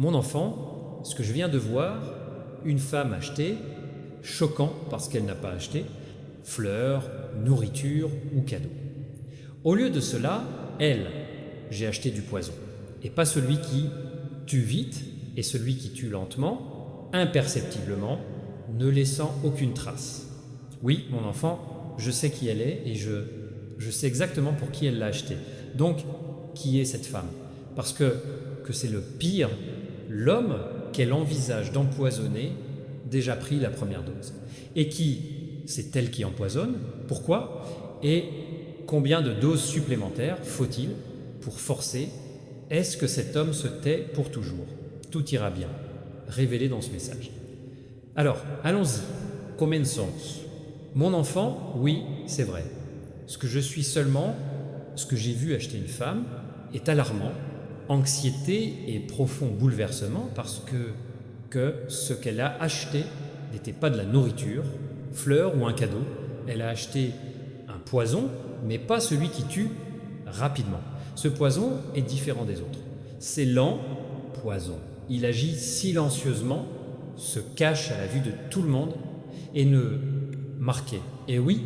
Mon enfant, ce que je viens de voir, une femme acheter, choquant parce qu'elle n'a pas acheté, fleurs, nourriture ou cadeaux. Au lieu de cela, elle, j'ai acheté du poison, et pas celui qui tue vite et celui qui tue lentement, imperceptiblement, ne laissant aucune trace. Oui, mon enfant, je sais qui elle est et je sais exactement pour qui elle l'a acheté. Donc, qui est cette femme? Parce que c'est le pire, l'homme qu'elle envisage d'empoisonner, déjà pris la première dose. Et qui, c'est elle qui empoisonne. Pourquoi? Et combien de doses supplémentaires faut-il pour forcer? Est-ce que cet homme se tait pour toujours? Tout ira bien, révélé dans ce message. Alors, allons-y, commençons. Mon enfant, oui, c'est vrai. Ce que je suis seulement, ce que j'ai vu acheter une femme, est alarmant, anxiété et profond bouleversement parce que ce qu'elle a acheté n'était pas de la nourriture, fleurs ou un cadeau. Elle a acheté un poison, mais pas celui qui tue rapidement. Ce poison est différent des autres. C'est lent, poison. Il agit silencieusement, se cache à la vue de tout le monde et ne marquait. Et oui,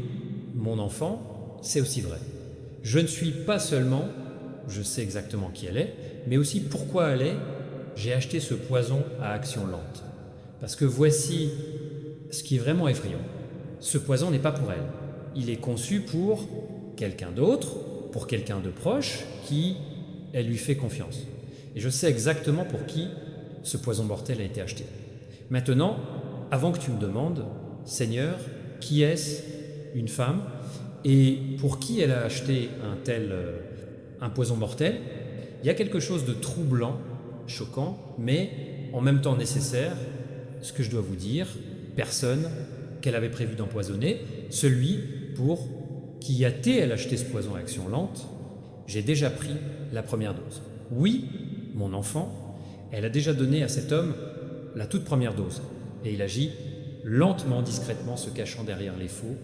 mon enfant, c'est aussi vrai. Je ne suis pas seulement, je sais exactement qui elle est, mais aussi pourquoi elle est. J'ai acheté ce poison à action lente. Parce que voici ce qui est vraiment effrayant. Ce poison n'est pas pour elle. Il est conçu pour quelqu'un d'autre, pour quelqu'un de proche, qui elle lui fait confiance. Et je sais exactement pour qui ce poison mortel a été acheté. Maintenant, avant que tu me demandes, Seigneur, qui est-ce une femme et pour qui elle a acheté un poison mortel, il y a quelque chose de troublant, choquant, mais en même temps nécessaire. Ce que je dois vous dire, personne qu'elle avait prévu d'empoisonner, celui pour qui a-t-elle acheté ce poison à action lente, j'ai déjà pris la première dose. Oui, mon enfant, elle a déjà donné à cet homme la toute première dose, et il agit lentement, discrètement, se cachant derrière les faux,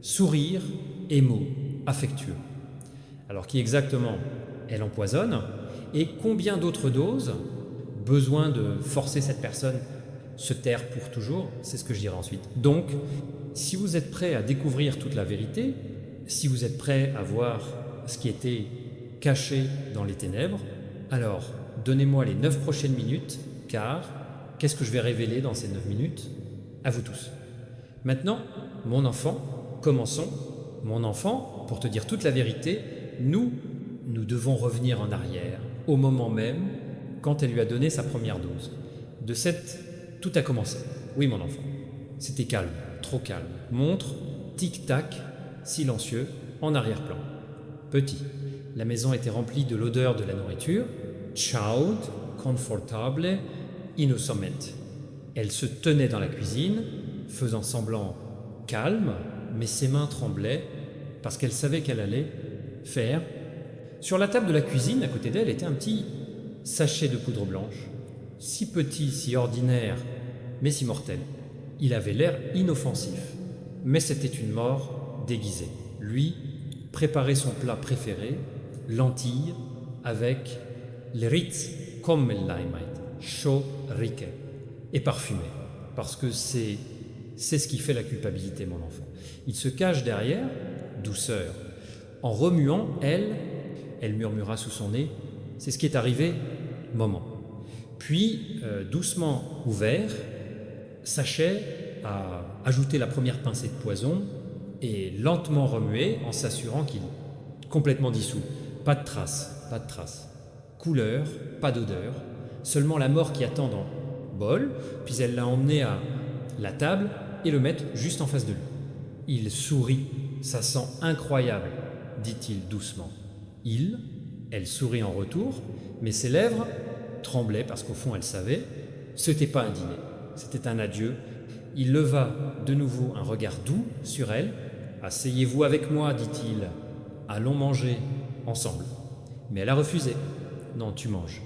sourire et mots affectueux. Alors qui exactement elle empoisonne, et combien d'autres doses, besoin de forcer cette personne se taire pour toujours, c'est ce que je dirai ensuite. Donc, si vous êtes prêt à découvrir toute la vérité, si vous êtes prêt à voir ce qui était caché dans les ténèbres, alors donnez-moi les 9 prochaines minutes, car qu'est-ce que je vais révéler dans ces 9 minutes? À vous tous. Maintenant, mon enfant, commençons. Mon enfant, pour te dire toute la vérité, nous devons revenir en arrière, au moment même, quand elle lui a donné sa première dose. Tout a commencé. Oui, mon enfant. C'était calme, trop calme. Montre, tic-tac, silencieux, en arrière-plan. Petit. La maison était remplie de l'odeur de la nourriture. Chaud, confortable, innocente. Elle se tenait dans la cuisine, faisant semblant calme, mais ses mains tremblaient parce qu'elle savait qu'elle allait faire. Sur la table de la cuisine, à côté d'elle, était un petit sachet de poudre blanche, si petit, si ordinaire, mais si mortel. Il avait l'air inoffensif, mais c'était une mort déguisée. Lui préparait son plat préféré, lentilles, avec les ritz comme l'aimaite, chaud, riquet, et parfumé, parce que c'est ce qui fait la culpabilité, mon enfant. Il se cache derrière, douceur. En remuant, elle murmura sous son nez, c'est ce qui est arrivé, maman. Puis, doucement ouvert, sachet à ajouter la première pincée de poison et lentement remuer en s'assurant qu'il est complètement dissous. Pas de traces, pas de traces. Couleur, pas d'odeur, seulement la mort qui attend dans le bol, puis elle l'a emmené à la table et le mettre juste en face de lui. Il sourit, ça sent incroyable, dit-il doucement. Elle sourit en retour, mais ses lèvres tremblaient parce qu'au fond elle savait, ce n'était pas un dîner, c'était un adieu. Il leva de nouveau un regard doux sur elle. Asseyez-vous avec moi, dit-il, allons manger ensemble. Mais elle a refusé. Non, tu manges.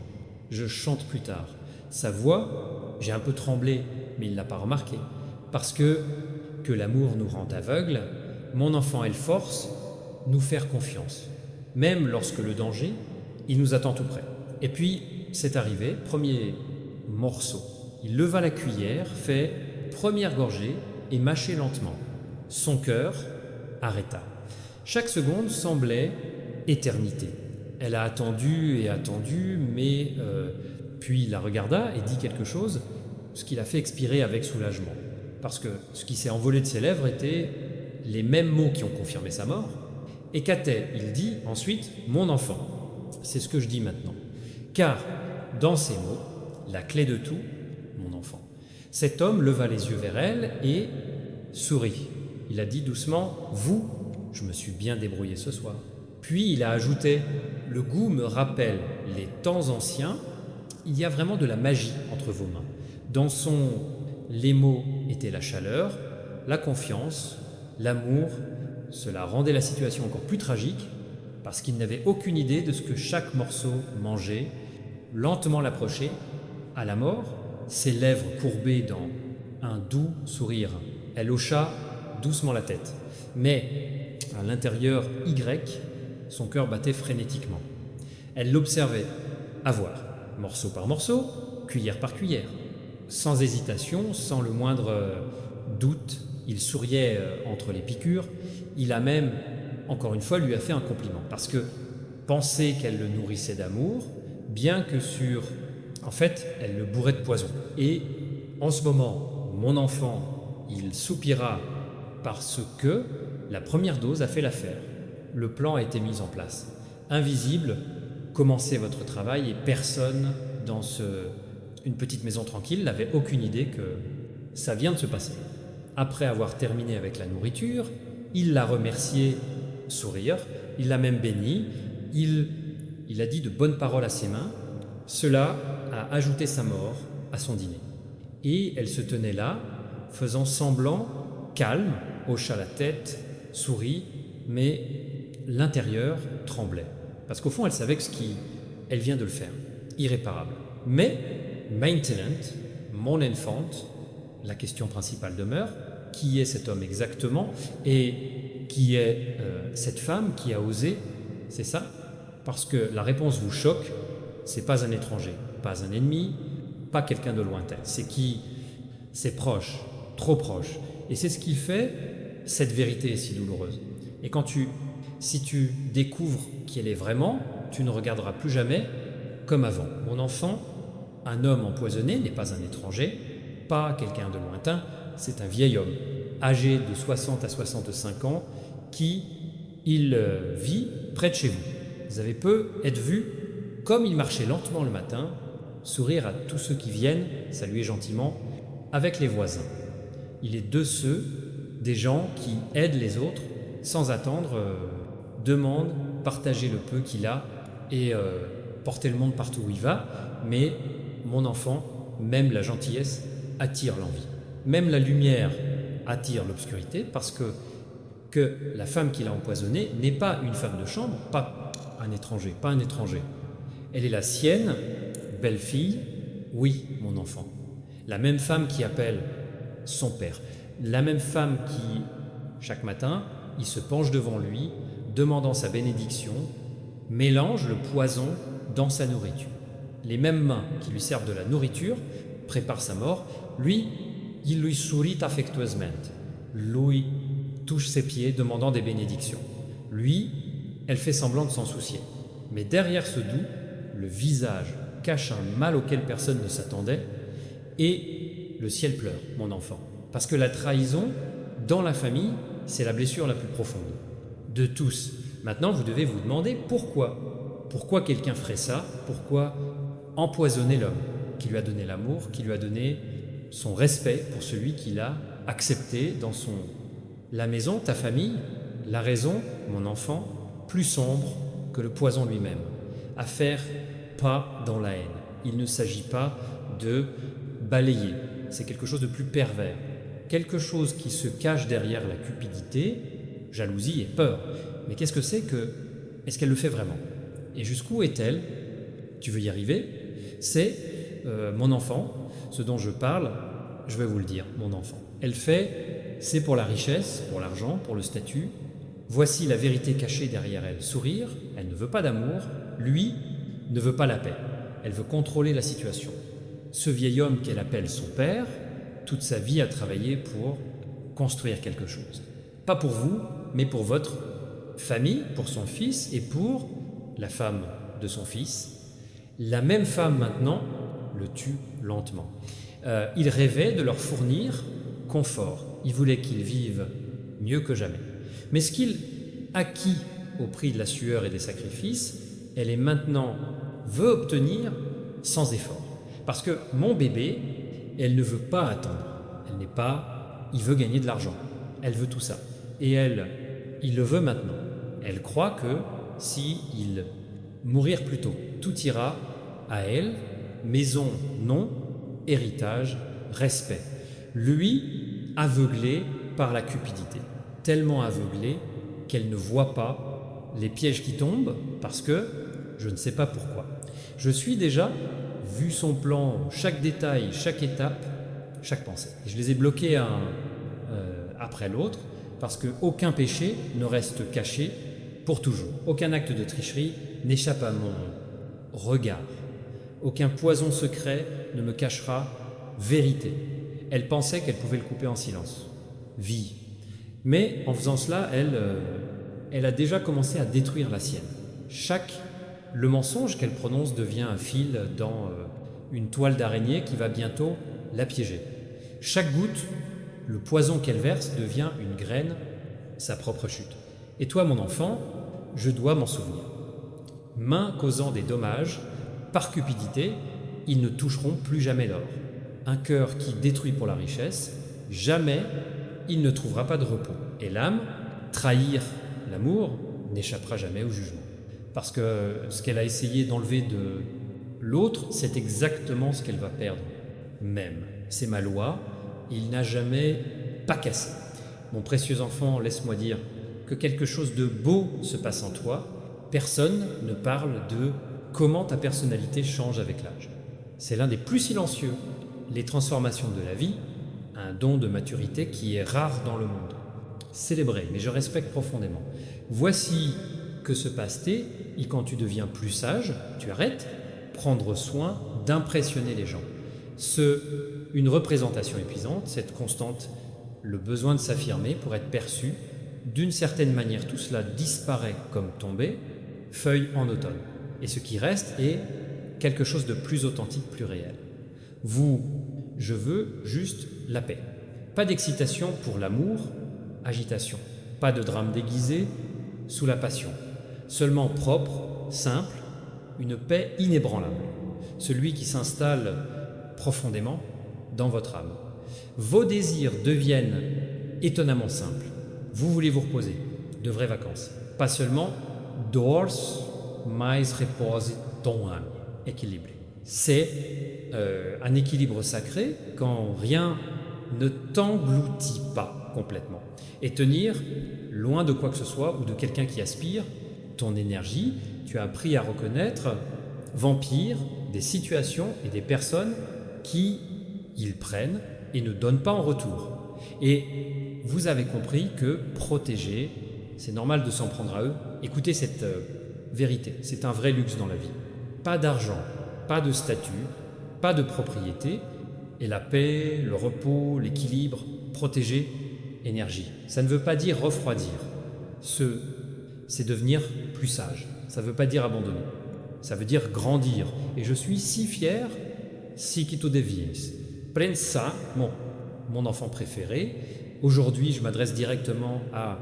Je chante plus tard. Sa voix, j'ai un peu tremblé, mais il ne l'a pas remarqué. Parce que l'amour nous rend aveugles, mon enfant, elle force nous faire confiance. Même lorsque le danger, il nous attend tout près. Et puis, c'est arrivé, premier morceau. Il leva la cuillère, fait première gorgée et mâchait lentement. Son cœur arrêta. Chaque seconde semblait éternité. Elle a attendu et attendu, mais puis la regarda et dit quelque chose, ce qui l'a fait expirer avec soulagement. Parce que ce qui s'est envolé de ses lèvres étaient les mêmes mots qui ont confirmé sa mort. Et qu'a-t-elle? Il dit ensuite « Mon enfant ». C'est ce que je dis maintenant. Car dans ces mots, la clé de tout, mon enfant. Cet homme leva les yeux vers elle et sourit. Il a dit doucement « Vous, je me suis bien débrouillé ce soir ». Puis il a ajouté « Le goût me rappelle les temps anciens. Il y a vraiment de la magie entre vos mains. Dans les mots étaient la chaleur, la confiance, l'amour. Cela rendait la situation encore plus tragique parce qu'il n'avait aucune idée de ce que chaque morceau mangeait. Lentement l'approchait à la mort, ses lèvres courbées dans un doux sourire. Elle hocha doucement la tête. Mais à l'intérieur Y, son cœur battait frénétiquement. Elle l'observait, à voir, morceau par morceau, cuillère par cuillère. Sans hésitation, sans le moindre doute, il souriait entre les piqûres. Il a même, encore une fois, lui a fait un compliment. Parce que penser qu'elle le nourrissait d'amour, bien que en fait, elle le bourrait de poison. Et en ce moment, mon enfant, il soupira parce que la première dose a fait l'affaire. Le plan a été mis en place. Invisible, commencez votre travail et personne dans une petite maison tranquille n'avait aucune idée que ça vient de se passer. Après avoir terminé avec la nourriture, il l'a remercié, sourire, il l'a même béni, il a dit de bonnes paroles à ses mains. Cela a ajouté sa mort à son dîner. Et elle se tenait là, faisant semblant, calme, hocha la tête, sourit, mais l'intérieur tremblait. Parce qu'au fond, elle savait que elle vient de le faire, irréparable. Mais, maintenant, mon enfant, la question principale demeure, qui est cet homme exactement et qui est cette femme qui a osé, c'est ça? Parce que la réponse vous choque, c'est pas un étranger, pas un ennemi, pas quelqu'un de lointain, c'est proche, trop proche. Et c'est ce qui fait cette vérité est si douloureuse. Et si tu découvres qui elle est vraiment, tu ne regarderas plus jamais comme avant. Mon enfant, un homme empoisonné n'est pas un étranger, pas quelqu'un de lointain, c'est un vieil homme, âgé de 60 à 65 ans, il vit près de chez vous. Vous avez peu être vu comme il marchait lentement le matin, sourire à tous ceux qui viennent, saluer gentiment, avec les voisins. Il est de ceux, des gens qui aident les autres sans attendre, demandent, partager le peu qu'il a et porter le monde partout où il va. Mais mon enfant, même la gentillesse attire l'envie. Même la lumière attire l'obscurité parce que la femme qui l'a empoisonné n'est pas une femme de chambre, pas un étranger. Elle est la sienne, belle-fille, oui, mon enfant. La même femme qui appelle son père. La même femme qui, chaque matin, il se penche devant lui, demandant sa bénédiction, mélange le poison dans sa nourriture. Les mêmes mains qui lui servent de la nourriture préparent sa mort. Lui, il lui sourit affectueusement. Lui touche ses pieds, demandant des bénédictions. Lui, elle fait semblant de s'en soucier. Mais derrière ce doux, le visage cache un mal auquel personne ne s'attendait, et le ciel pleure, mon enfant. Parce que la trahison, dans la famille, c'est la blessure la plus profonde. De tous. Maintenant, vous devez vous demander pourquoi. Pourquoi quelqu'un ferait ça? Pourquoi empoisonner l'homme qui lui a donné l'amour, qui lui a donné son respect pour celui qui l'a accepté dans la maison, ta famille, la raison, mon enfant, plus sombre que le poison lui-même. À faire pas dans la haine. Il ne s'agit pas de balayer. C'est quelque chose de plus pervers. Quelque chose qui se cache derrière la cupidité, jalousie et peur. Mais qu'est-ce que c'est que... Est-ce qu'elle le fait vraiment? Et jusqu'où est-elle? Tu veux y arriver? C'est mon enfant, ce dont je parle, je vais vous le dire, mon enfant. Elle fait, c'est pour la richesse, pour l'argent, pour le statut. Voici la vérité cachée derrière elle. Sourire, elle ne veut pas d'amour, lui ne veut pas la paix. Elle veut contrôler la situation. Ce vieil homme qu'elle appelle son père, toute sa vie a travaillé pour construire quelque chose. Pas pour vous, mais pour votre famille, pour son fils et pour la femme de son fils. La même femme maintenant le tue lentement. Il rêvait de leur fournir confort. Il voulait qu'ils vivent mieux que jamais. Mais ce qu'il acquit au prix de la sueur et des sacrifices, elle est maintenant veut obtenir sans effort. Parce que mon bébé, elle ne veut pas attendre. Elle n'est pas, il veut gagner de l'argent. Elle veut tout ça. Et elle, il le veut maintenant. Elle croit que si il mourir plus tôt, tout ira à elle. Maison, non. Héritage, respect. Lui, aveuglé par la cupidité. Tellement aveuglé qu'elle ne voit pas les pièges qui tombent parce que je ne sais pas pourquoi. Je suis déjà vu son plan, chaque détail, chaque étape, chaque pensée. Et je les ai bloqués après l'autre parce qu'aucun péché ne reste caché pour toujours. Aucun acte de tricherie n'échappe à mon regard. Aucun poison secret ne me cachera vérité. Elle pensait qu'elle pouvait le couper en silence. Vie. Mais en faisant cela, elle a déjà commencé à détruire la sienne. Le mensonge qu'elle prononce devient un fil dans une toile d'araignée qui va bientôt la piéger. Chaque goutte, le poison qu'elle verse devient une graine, sa propre chute. Et toi, mon enfant, je dois m'en souvenir. Mains causant des dommages, par cupidité, ils ne toucheront plus jamais l'or. Un cœur qui détruit pour la richesse, jamais il ne trouvera pas de repos. Et l'âme, trahir l'amour, n'échappera jamais au jugement. Parce que ce qu'elle a essayé d'enlever de l'autre, c'est exactement ce qu'elle va perdre. Même, c'est ma loi, il n'a jamais pas cassé. Mon précieux enfant, laisse-moi dire que quelque chose de beau se passe en toi. Personne ne parle de comment ta personnalité change avec l'âge. C'est l'un des plus silencieux, les transformations de la vie, un don de maturité qui est rare dans le monde. Célébré, mais je respecte profondément. Voici que se passe-t-il et quand tu deviens plus sage, tu arrêtes, prendre soin d'impressionner les gens. Une représentation épuisante, cette constante, le besoin de s'affirmer pour être perçu, d'une certaine manière, tout cela disparaît comme tombé, feuille en automne. Et ce qui reste est quelque chose de plus authentique, plus réel. Je veux juste la paix. Pas d'excitation pour l'amour, agitation. Pas de drame déguisé sous la passion. Seulement propre, simple, une paix inébranlable. Celui qui s'installe profondément dans votre âme. Vos désirs deviennent étonnamment simples. Vous voulez vous reposer, de vraies vacances. Pas seulement dors mais repose ton âme. Équilibré. C'est un équilibre sacré quand rien ne t'engloutit pas complètement. Et tenir loin de quoi que ce soit ou de quelqu'un qui aspire ton énergie, tu as appris à reconnaître vampires, des situations et des personnes qui ils prennent et ne donnent pas en retour. Et vous avez compris que protéger, c'est normal de s'en prendre à eux. Écoutez cette vérité, c'est un vrai luxe dans la vie. Pas d'argent, pas de statut, pas de propriété, et la paix, le repos, l'équilibre, protéger, énergie. Ça ne veut pas dire refroidir. C'est devenir plus sage. Ça ne veut pas dire abandonner. Ça veut dire grandir. Et je suis si fier, si que tu deviens. Prends ça, mon enfant préféré. Aujourd'hui, je m'adresse directement à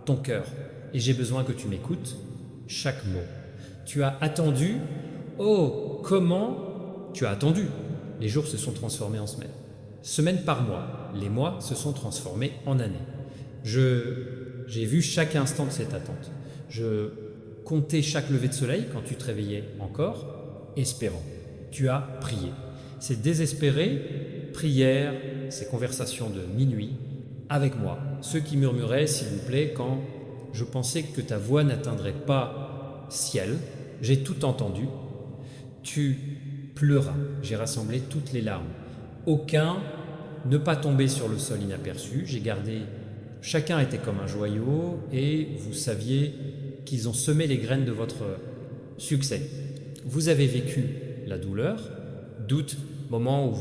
ton cœur. Et j'ai besoin que tu m'écoutes chaque mot. Tu as attendu. Oh, comment tu as attendu. Les jours se sont transformés en semaines. Semaine par mois, les mois se sont transformés en années. J'ai vu chaque instant de cette attente. Je comptais chaque lever de soleil quand tu te réveillais encore, espérant. Tu as prié. Ces désespérés, prières, ces conversations de minuit, avec moi, ceux qui murmuraient, s'il vous plaît, quand je pensais que ta voix n'atteindrait pas ciel, j'ai tout entendu. Tu pleuras, j'ai rassemblé toutes les larmes. Aucun ne pas tomber sur le sol inaperçu, j'ai gardé, chacun était comme un joyau et vous saviez qu'ils ont semé les graines de votre succès. Vous avez vécu la douleur, doute moment où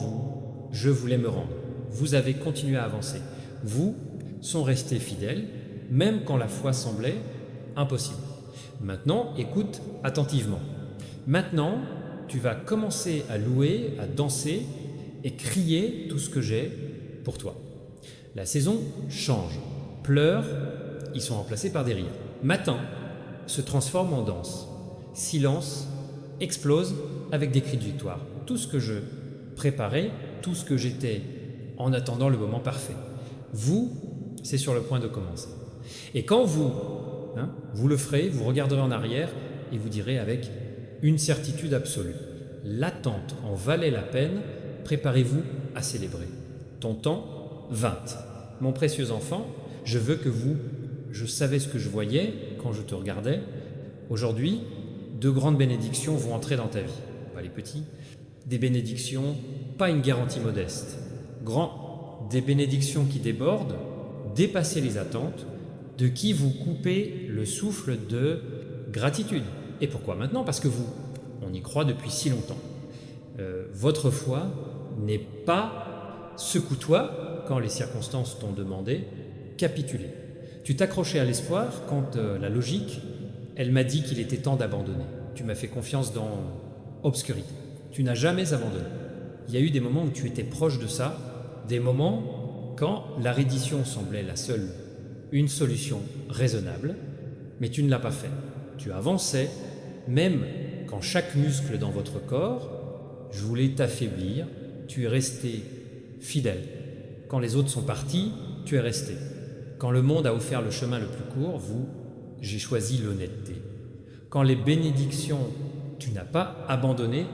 je voulais me rendre. Vous avez continué à avancer. Vous sont restés fidèles, même quand la foi semblait impossible. Maintenant, écoute attentivement. Maintenant, tu vas commencer à louer, à danser et crier tout ce que j'ai pour toi. La saison change. Pleurs, ils sont remplacés par des rires. Matin se transforme en danse. Silence explose avec des cris de victoire. Tout ce que je préparais, tout ce que j'étais en attendant le moment parfait. Vous, c'est sur le point de commencer. Et quand vous le ferez, vous regarderez en arrière et vous direz avec une certitude absolue: l'attente en valait la peine, préparez-vous à célébrer. Ton temps vint. Mon précieux enfant, je veux que je savais ce que je voyais quand je te regardais. Aujourd'hui, 2 grandes bénédictions vont entrer dans ta vie. Pas les petits, des bénédictions, pas une garantie modeste. Grand, des bénédictions qui débordent, dépassez les attentes, de qui vous coupez le souffle de gratitude. Et pourquoi maintenant? Parce que on y croit depuis si longtemps. Votre foi n'est pas secoue-toi quand les circonstances t'ont demandé capituler. Tu t'accrochais à l'espoir quand la logique, elle m'a dit qu'il était temps d'abandonner. Tu m'as fait confiance dans obscurité. Tu n'as jamais abandonné. Il y a eu des moments où tu étais proche de ça, des moments quand la reddition semblait une solution raisonnable, mais tu ne l'as pas fait. Tu avançais, même quand chaque muscle dans votre corps, je voulais t'affaiblir, tu es resté fidèle. Quand les autres sont partis, tu es resté. Quand le monde a offert le chemin le plus court, j'ai choisi l'honnêteté. Quand les bénédictions, tu n'as pas abandonné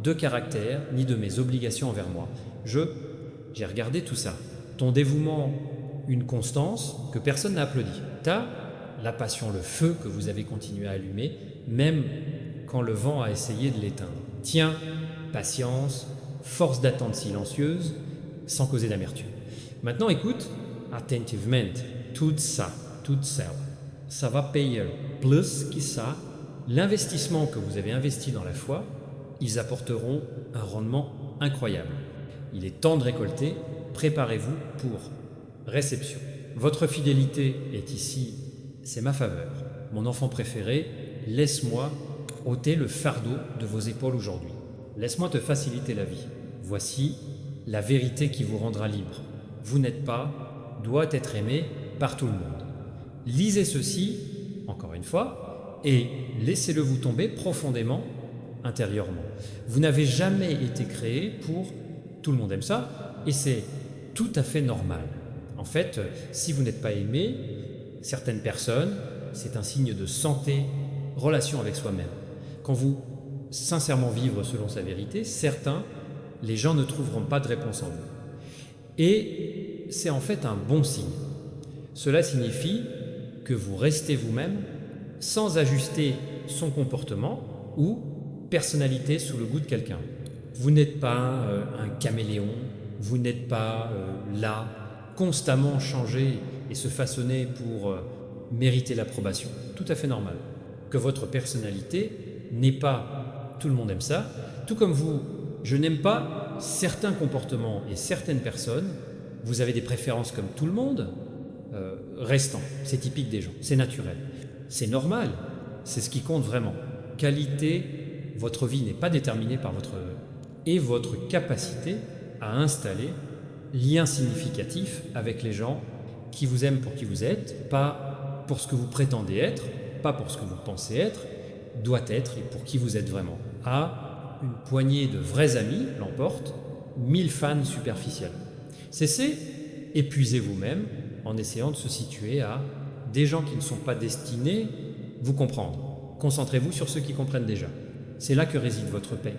de caractère ni de mes obligations envers moi. J'ai regardé tout ça. Ton dévouement, une constance que personne n'a applaudi. La passion, le feu que vous avez continué à allumer, même quand le vent a essayé de l'éteindre. Tiens, patience, force d'attente silencieuse, sans causer d'amertume. Maintenant, écoute attentivement, tout ça, ça va payer plus que ça. L'investissement que vous avez investi dans la foi, ils apporteront un rendement incroyable. Il est temps de récolter, préparez-vous pour réception. Votre fidélité est ici, c'est ma faveur. Mon enfant préféré, laisse-moi ôter le fardeau de vos épaules aujourd'hui. Laisse-moi te faciliter la vie. Voici la vérité qui vous rendra libre. Vous n'êtes pas, doit être aimé par tout le monde. Lisez ceci, encore une fois, et laissez-le vous tomber profondément, intérieurement. Vous n'avez jamais été créé pour... Tout le monde aime ça, et c'est tout à fait normal. En fait, si vous n'êtes pas aimé, certaines personnes, c'est un signe de santé, relation avec soi-même. Quand vous sincèrement vivre selon sa vérité, les gens ne trouveront pas de réponse en vous. Et c'est en fait un bon signe. Cela signifie que vous restez vous-même sans ajuster son comportement ou personnalité sous le goût de quelqu'un. Vous n'êtes pas un caméléon, vous n'êtes pas là, constamment changer et se façonner pour mériter l'approbation. Tout à fait normal. Que votre personnalité n'est pas tout le monde aime ça, tout comme je n'aime pas certains comportements et certaines personnes, vous avez des préférences comme tout le monde, restant, c'est typique des gens, c'est naturel, c'est normal, c'est ce qui compte vraiment. Qualité, votre vie n'est pas déterminée par votre capacité à installer lien significatif avec les gens qui vous aiment pour qui vous êtes, pas pour ce que vous prétendez être, pas pour ce que vous pensez être, doit être et pour qui vous êtes vraiment. Une poignée de vrais amis l'emporte, 1000 fans superficiels. Cessez, épuisez vous-même en essayant de se situer à des gens qui ne sont pas destinés vous comprendre. Concentrez-vous sur ceux qui comprennent déjà. C'est là que réside votre paix.